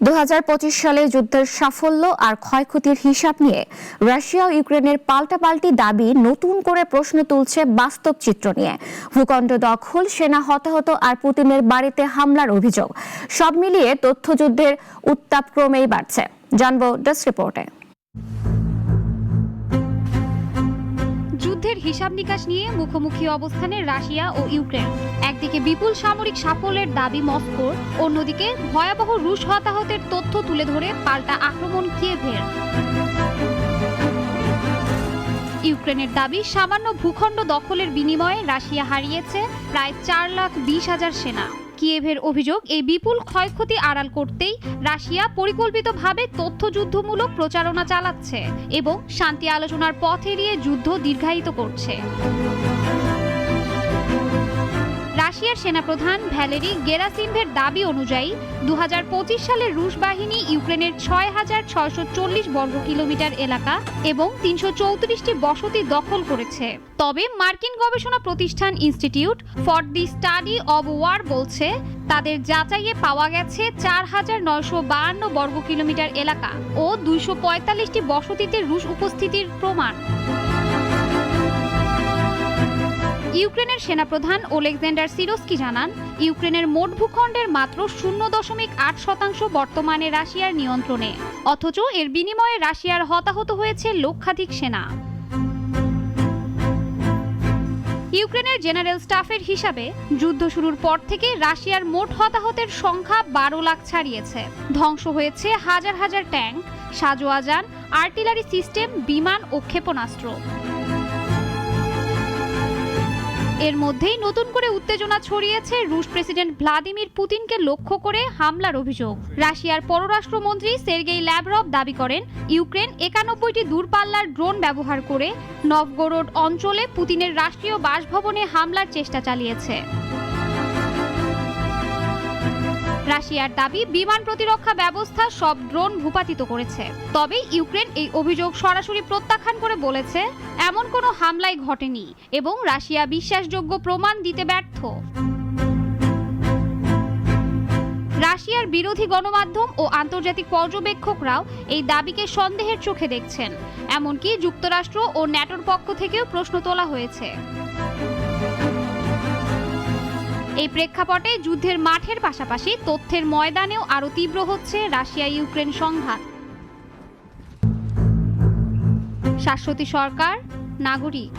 2025 সালে যুদ্ধের সাফল্য আর ক্ষয়ক্ষতির হিসাব নিয়ে রাশিয়া ও ইউক্রেনের পাল্টাপাল্টি দাবি নতুন করে প্রশ্ন তুলছে বাস্তব চিত্র নিয়ে। ভূখণ্ড দখল, সেনা হতাহত আর পুতিনের বাড়িতে হামলার অভিযোগ, সব মিলিয়ে তথ্যযুদ্ধের উত্তাপ ক্রমেই বাড়ছে। জানবো ডেস্ক রিপোর্টে। যুদ্ধের হিসাব নিকাশ নিয়ে মুখোমুখি অবস্থানে রাশিয়া ও ইউক্রেন। একদিকে বিপুল সামরিক সাফল্যের দাবি মস্কোর, অন্যদিকে ভয়াবহ রুশ হতাহতের তথ্য তুলে ধরে পাল্টা আক্রমণ কিয়েভের। ইউক্রেনের দাবি সামান্য ভূখণ্ড দখলের বিনিময়ে রাশিয়া হারিয়েছে প্রায় 4,20,000 সেনা। কিয়েভের অভিযোগ, এই বিপুল ক্ষয়ক্ষতি আড়াল করতেই রাশিয়া পরিকল্পিতভাবে তথ্যযুদ্ধমূলক প্রচারণা চালাচ্ছে এবং শান্তি আলোচনার পথ এড়িয়ে যুদ্ধ দীর্ঘায়িত করছে। রাশিয়ার সেনাপ্রধান ভ্যালেরি গেরাসিমভের দাবি অনুযায়ী 2025 সালে রুশ বাহিনী ইউক্রেনের 6,640 বর্গ কিলোমিটার এলাকা এবং 334টি বসতি দখল করেছে। তবে মার্কিন গবেষণা প্রতিষ্ঠান institute for the study of war বলছে, তাদের যাচাইয়ে পাওয়া গেছে 4,952 বর্গ কিলোমিটার এলাকা ও 245টি বসতিতে রুশ উপস্থিতির প্রমাণ। ইউক্রেনের সেনাপ্রধান ওলেক্সান্ডার সিরস্কি জানান, ইউক্রেনের মোট ভূখণ্ডের মাত্র 0.8% বর্তমানে রাশিয়ার নিয়ন্ত্রণে, অথচ এর বিনিময়ে রাশিয়ার হতাহত হয়েছে লক্ষাধিক সেনা। ইউক্রেনের জেনারেল স্টাফের হিসাবে যুদ্ধ শুরুর পর থেকে রাশিয়ার মোট হতাহতের সংখ্যা 12 লাখ ছাড়িয়েছে। ধ্বংস হয়েছে হাজার হাজার ট্যাঙ্ক, সাজোয়াজান, আর্টিলারি সিস্টেম, বিমান ও ক্ষেপণাস্ত্র। এর মধ্যেই নতুন করে উত্তেজনা ছড়িয়েছে রুশ প্রেসিডেন্ট ভ্লাদিমির পুতিনকে লক্ষ্য করে হামলার অভিযোগ। রাশিয়ার পররাষ্ট্রমন্ত্রী সের্গেই ল্যাভরভ দাবি করেন, ইউক্রেন 91টি দূরপাল্লার ড্রোন ব্যবহার করে নভগোরোড অঞ্চলে পুতিনের রাষ্ট্রীয় বাসভবনে হামলার চেষ্টা চালিয়েছে। রাশিয়ার দাবি, বিমান প্রতিরক্ষা ব্যবস্থা সব ড্রোন ভূপাতিত করেছে। তবে ইউক্রেন এই অভিযোগ সরাসরি প্রত্যাখ্যান করে বলেছে, এমন কোনো হামলাই ঘটেনি এবং রাশিয়া বিশ্বাসযোগ্য প্রমাণ দিতে ব্যর্থ। রাশিয়ার বিরোধী গণমাধ্যম ও আন্তর্জাতিক পর্যবেক্ষকরাও এই দাবিকে সন্দেহের চোখে দেখছেন। এমনকি যুক্তরাষ্ট্র ও ন্যাটোর পক্ষ থেকেও প্রশ্ন তোলা হয়েছে। এই প্রেক্ষাপটে যুদ্ধের মাঠের পাশাপাশি তথ্যের ময়দানেও আরও তীব্র হচ্ছে রাশিয়া ইউক্রেন সংঘাত। শাশ্বতী সরকার, নাগরিক।